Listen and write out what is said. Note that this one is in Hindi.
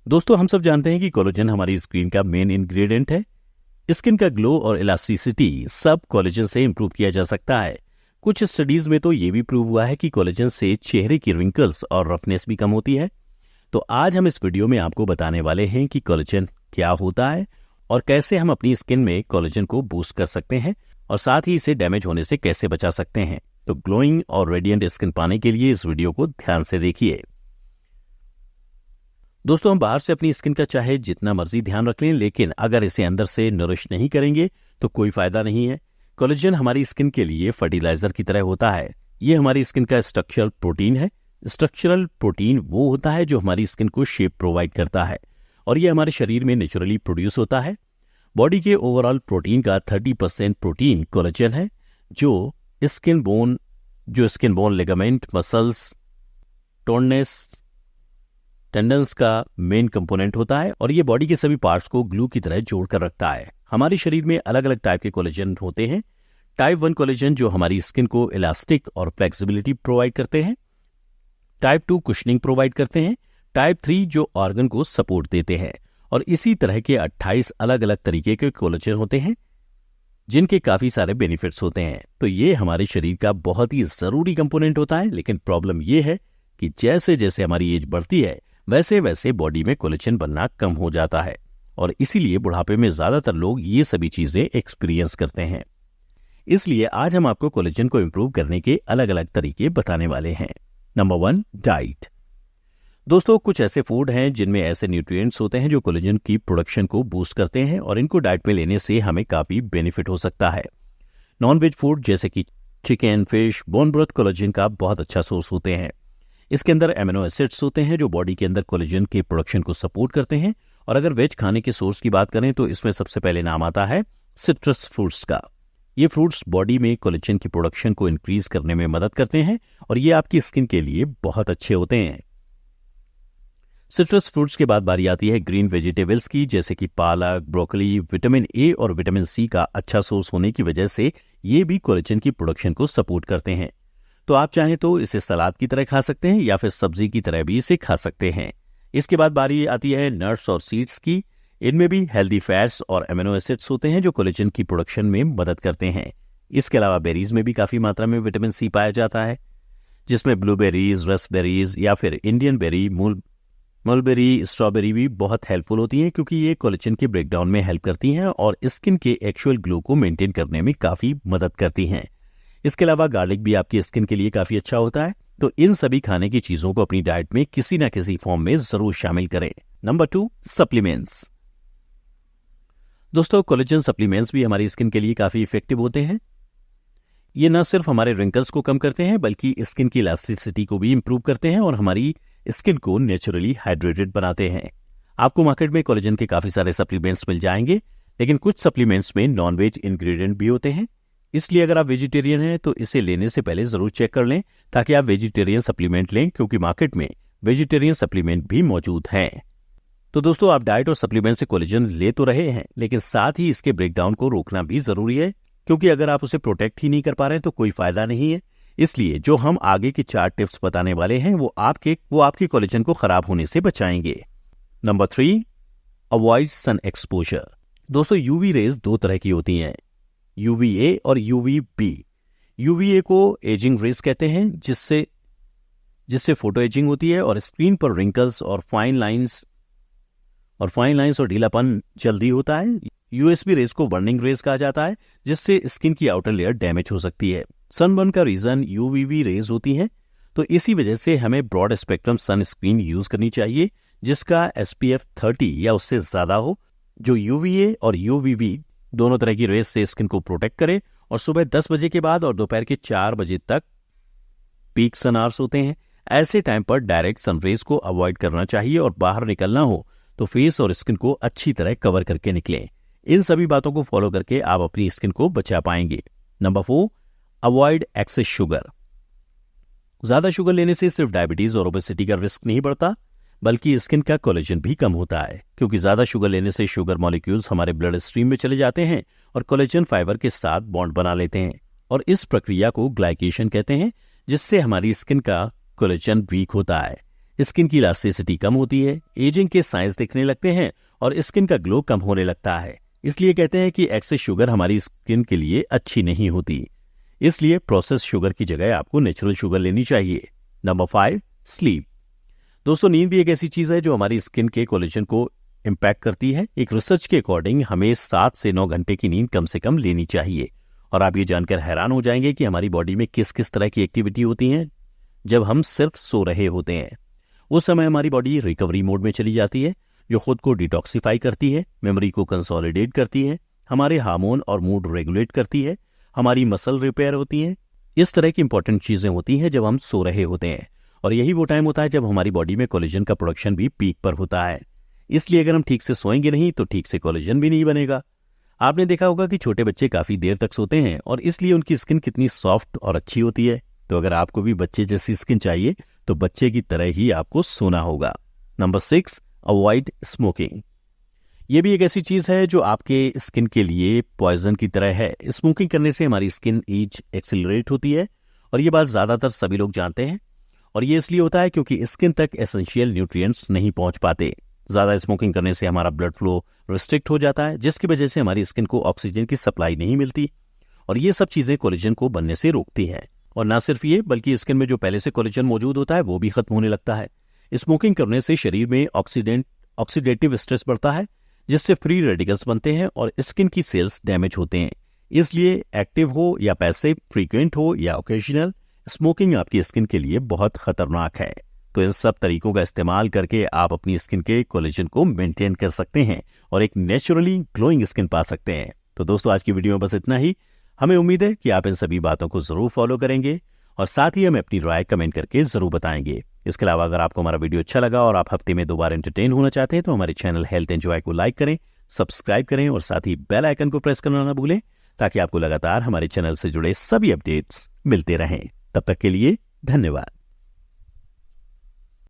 दोस्तों, हम सब जानते हैं कि कोलेजन हमारी स्किन का मेन इंग्रेडिएंट है। स्किन का ग्लो और इलास्टिसिटी सब कोलेजन से इंप्रूव किया जा सकता है। कुछ स्टडीज में तो ये भी प्रूव हुआ है कि कोलेजन से चेहरे की रिंकल्स और रफनेस भी कम होती है। तो आज हम इस वीडियो में आपको बताने वाले हैं कि कोलेजन क्या होता है और कैसे हम अपनी स्किन में कोलेजन को बूस्ट कर सकते हैं और साथ ही इसे डैमेज होने से कैसे बचा सकते हैं। तो ग्लोइंग और रेडिएंट स्किन पाने के लिए इस वीडियो को ध्यान से देखिए। दोस्तों, हम बाहर से अपनी स्किन का चाहे जितना मर्जी ध्यान रख लें, लेकिन अगर इसे अंदर से नरिश नहीं करेंगे तो कोई फायदा नहीं है। कोलेजन हमारी स्किन के लिए फर्टिलाइजर की तरह होता है। ये हमारी स्किन का स्ट्रक्चरल प्रोटीन है। स्ट्रक्चरल प्रोटीन वो होता है जो हमारी स्किन को शेप प्रोवाइड करता है और ये हमारे शरीर में नेचुरली प्रोड्यूस होता है। बॉडी के ओवरऑल प्रोटीन का 30% प्रोटीन कोलेजन है, जो skin bone ligament, muscles, toneness, tendons का मेन कंपोनेंट होता है और ये बॉडी के सभी पार्ट्स को ग्लू की तरह जोड़ कर रखता है। हमारे शरीर में अलग अलग टाइप के कोलेजन होते हैं। टाइप 1 कोलेजन जो हमारी स्किन को इलास्टिक और फ्लेक्सिबिलिटी प्रोवाइड करते हैं। टाइप 2 कुशनिंग प्रोवाइड करते हैं। टाइप 3 जो ऑर्गन को सपोर्ट देते हैं। और इसी तरह के 28 अलग अलग तरीके के कोलेजन होते हैं जिनके काफी सारे बेनिफिट्स होते हैं। तो ये हमारे शरीर का बहुत ही जरूरी कंपोनेंट होता है। लेकिन प्रॉब्लम ये है कि जैसे जैसे हमारी एज बढ़ती है वैसे वैसे बॉडी में कोलेजन बनना कम हो जाता है और इसीलिए बुढ़ापे में ज्यादातर लोग ये सभी चीजें एक्सपीरियंस करते हैं। इसलिए आज हम आपको कोलेजन को इंप्रूव करने के अलग अलग तरीके बताने वाले हैं। Number 1, diet. दोस्तों, कुछ ऐसे फूड हैं जिनमें ऐसे न्यूट्रिएंट्स होते हैं जो कोलेजन की प्रोडक्शन को बूस्ट करते हैं और इनको डाइट में लेने से हमें काफी बेनिफिट हो सकता है। नॉन-वेज फूड जैसे कि chicken, fish, bone broth collagen का बहुत अच्छा सोर्स होते हैं। इसके अंदर एमिनो एसिड्स होते हैं जो बॉडी के अंदर कोलेजन के प्रोडक्शन को सपोर्ट करते हैं। और अगर वेज खाने के सोर्स की बात करें तो इसमें सबसे पहले नाम आता है सिट्रस फ्रूट्स का। ये फ्रूट्स बॉडी में कोलेजन की प्रोडक्शन को इंक्रीज करने में मदद करते हैं और ये आपकी स्किन के लिए बहुत अच्छे होते हैं। सिट्रस फ्रूट्स के बाद बारी आती है ग्रीन वेजिटेबल्स की, जैसे कि पालक, ब्रोकली। विटामिन ए और विटामिन सी का अच्छा सोर्स होने की वजह से ये भी कोलेजन की प्रोडक्शन को सपोर्ट करते हैं। तो आप चाहें तो इसे सलाद की तरह खा सकते हैं या फिर सब्जी की तरह भी इसे खा सकते हैं। इसके बाद बारी आती है नट्स और सीड्स की। इनमें भी हेल्दी फैट्स और एमिनो एसिड्स होते हैं जो कोलेजन की प्रोडक्शन में मदद करते हैं। इसके अलावा बेरीज में भी काफी मात्रा में विटामिन सी पाया जाता है, जिसमें ब्लूबेरीज, रसबेरीज या फिर इंडियन बेरी, मलबेरी, स्ट्रॉबेरी भी बहुत हेल्पफुल होती हैं क्योंकि ये कोलेजन के ब्रेकडाउन में हेल्प करती हैं और स्किन के एक्चुअल ग्लो को मेंटेन करने में काफी मदद करती हैं। इसके अलावा गार्लिक भी आपकी स्किन के लिए काफी अच्छा होता है। तो इन सभी खाने की चीजों को अपनी डाइट में किसी न किसी फॉर्म में जरूर शामिल करें। Number 2, supplements. दोस्तों, कोलेजन सप्लीमेंट्स भी हमारी स्किन के लिए काफी इफेक्टिव होते हैं। ये न सिर्फ हमारे रिंकल्स को कम करते हैं बल्कि स्किन की इलास्टिसिटी को भी इंप्रूव करते हैं और हमारी स्किन को नेचुरली हाइड्रेटेड बनाते हैं। आपको मार्केट में कोलेजन के काफी सारे सप्लीमेंट्स मिल जाएंगे, लेकिन कुछ सप्लीमेंट्स में नॉन-वेज इंग्रेडिएंट भी होते हैं। इसलिए अगर आप वेजिटेरियन हैं तो इसे लेने से पहले जरूर चेक कर लें ताकि आप वेजिटेरियन सप्लीमेंट लें, क्योंकि मार्केट में वेजिटेरियन सप्लीमेंट भी मौजूद हैं। तो दोस्तों, आप डाइट और सप्लीमेंट से कोलेजन ले तो रहे हैं, लेकिन साथ ही इसके ब्रेकडाउन को रोकना भी जरूरी है, क्योंकि अगर आप उसे प्रोटेक्ट ही नहीं कर पा रहे हैं तो कोई फायदा नहीं है। इसलिए जो हम आगे की 4 टिप्स बताने वाले हैं वो आपके कोलेजन को खराब होने से बचाएंगे। Number 3, avoid sun exposure. दोस्तों, यूवी रेज 2 तरह की होती हैं, UVA और UVB। UVA को एजिंग रेज कहते हैं, जिससे फोटो एजिंग होती है और स्क्रीन पर रिंकल्स और फाइन लाइंस और ढीलापन जल्दी होता है। USB रेज को बर्निंग रेज कहा जाता है, जिससे स्किन की आउटर लेयर डैमेज हो सकती है। सनबर्न का रीजन UVB रेज होती है, तो इसी वजह से हमें ब्रॉड स्पेक्ट्रम सनस्क्रीन यूज करनी चाहिए जिसका SPF 30 या उससे ज्यादा हो, जो UVA और UVB दोनों तरह की रेस से स्किन को प्रोटेक्ट करे। और सुबह 10 बजे के बाद और दोपहर के 4 बजे तक पीक सन आवर्स होते हैं। ऐसे टाइम पर डायरेक्ट सनरेज को अवॉइड करना चाहिए और बाहर निकलना हो तो फेस और स्किन को अच्छी तरह कवर करके निकलें। इन सभी बातों को फॉलो करके आप अपनी स्किन को बचा पाएंगे। Number 4, avoid excess sugar. ज्यादा शुगर लेने से सिर्फ डायबिटीज और ओबेसिटी का रिस्क नहीं बढ़ता, बल्कि स्किन का कोलेजन भी कम होता है, क्योंकि ज्यादा शुगर लेने से शुगर मॉलिक्यूल्स हमारे ब्लड स्ट्रीम में चले जाते हैं और कोलेजन फाइबर के साथ बॉन्ड बना लेते हैं और इस प्रक्रिया को ग्लाइकेशन कहते हैं, जिससे हमारी स्किन का कोलेजन वीक होता है। स्किन की इलास्टिसिटी कम होती है, एजिंग के साइंस दिखने लगते हैं और स्किन का ग्लो कम होने लगता है। इसलिए कहते हैं कि एक्सेस शुगर हमारी स्किन के लिए अच्छी नहीं होती। इसलिए प्रोसेस शुगर की जगह आपको नेचुरल शुगर लेनी चाहिए। Number 5, sleep. दोस्तों, नींद भी एक ऐसी चीज है जो हमारी स्किन के कोलेजन को इम्पैक्ट करती है। एक रिसर्च के अकॉर्डिंग हमें 7 से 9 घंटे की नींद कम से कम लेनी चाहिए। और आप ये जानकर हैरान हो जाएंगे कि हमारी बॉडी में किस किस तरह की एक्टिविटी होती है जब हम सिर्फ सो रहे होते हैं। उस समय हमारी बॉडी रिकवरी मोड में चली जाती है, जो खुद को डिटॉक्सिफाई करती है, मेमोरी को कंसोलिडेट करती है, हमारे हार्मोन और मूड रेगुलेट करती है, हमारी मसल रिपेयर होती है। इस तरह की इंपॉर्टेंट चीजें होती हैं जब हम सो रहे होते हैं। और यही वो टाइम होता है जब हमारी बॉडी में कोलेजन का प्रोडक्शन भी पीक पर होता है। इसलिए अगर हम ठीक से सोएंगे नहीं तो ठीक से कोलेजन भी नहीं बनेगा। आपने देखा होगा कि छोटे बच्चे काफी देर तक सोते हैं और इसलिए उनकी स्किन कितनी सॉफ्ट और अच्छी होती है। तो अगर आपको भी बच्चे जैसी स्किन चाहिए तो बच्चे की तरह ही आपको सोना होगा। Number 6, avoid smoking. ये भी एक ऐसी चीज है जो आपके स्किन के लिए पॉइजन की तरह है। स्मोकिंग करने से हमारी स्किन एज एक्सेलरेट होती है और ये बात ज्यादातर सभी लोग जानते हैं। और ये इसलिए होता है क्योंकि स्किन तक एसेंशियल न्यूट्रिएंट्स नहीं पहुंच पाते। ज्यादा स्मोकिंग करने से हमारा ब्लड फ्लो रिस्ट्रिक्ट हो जाता है, जिसकी वजह से हमारी स्किन को ऑक्सीजन की सप्लाई नहीं मिलती और ये सब चीजें कोलेजन को बनने से रोकती हैं। और ना सिर्फ ये, बल्कि स्किन में जो पहले से कोलेजन मौजूद होता है वो भी खत्म होने लगता है। स्मोकिंग करने से शरीर में ऑक्सीडेटिव स्ट्रेस बढ़ता है, जिससे फ्री रेडिकल्स बनते हैं और स्किन की सेल्स डैमेज होते हैं। इसलिए एक्टिव हो या पैसिव, फ्रीक्वेंट हो या ओकेजनल, स्मोकिंग आपकी स्किन के लिए बहुत खतरनाक है। तो इन सब तरीकों का इस्तेमाल करके आप अपनी स्किन के कोलेजन को मेंटेन कर सकते हैं और एक नेचुरली ग्लोइंग स्किन पा सकते हैं। तो दोस्तों, आज की वीडियो में बस इतना ही। हमें उम्मीद है कि आप इन सभी बातों को जरूर फॉलो करेंगे और साथ ही हमें अपनी राय कमेंट करके जरूर बताएंगे। इसके अलावा अगर आपको हमारा वीडियो अच्छा लगा और आप हफ्ते में 2 बार एंटरटेन होना चाहते हैं तो हमारे चैनल हेल्थ एंजॉय को लाइक करें, सब्सक्राइब करें और साथ ही बेल आइकन को प्रेस करना ना भूलें, ताकि आपको लगातार हमारे चैनल से जुड़े सभी अपडेट्स मिलते रहें। तब तक के लिए धन्यवाद।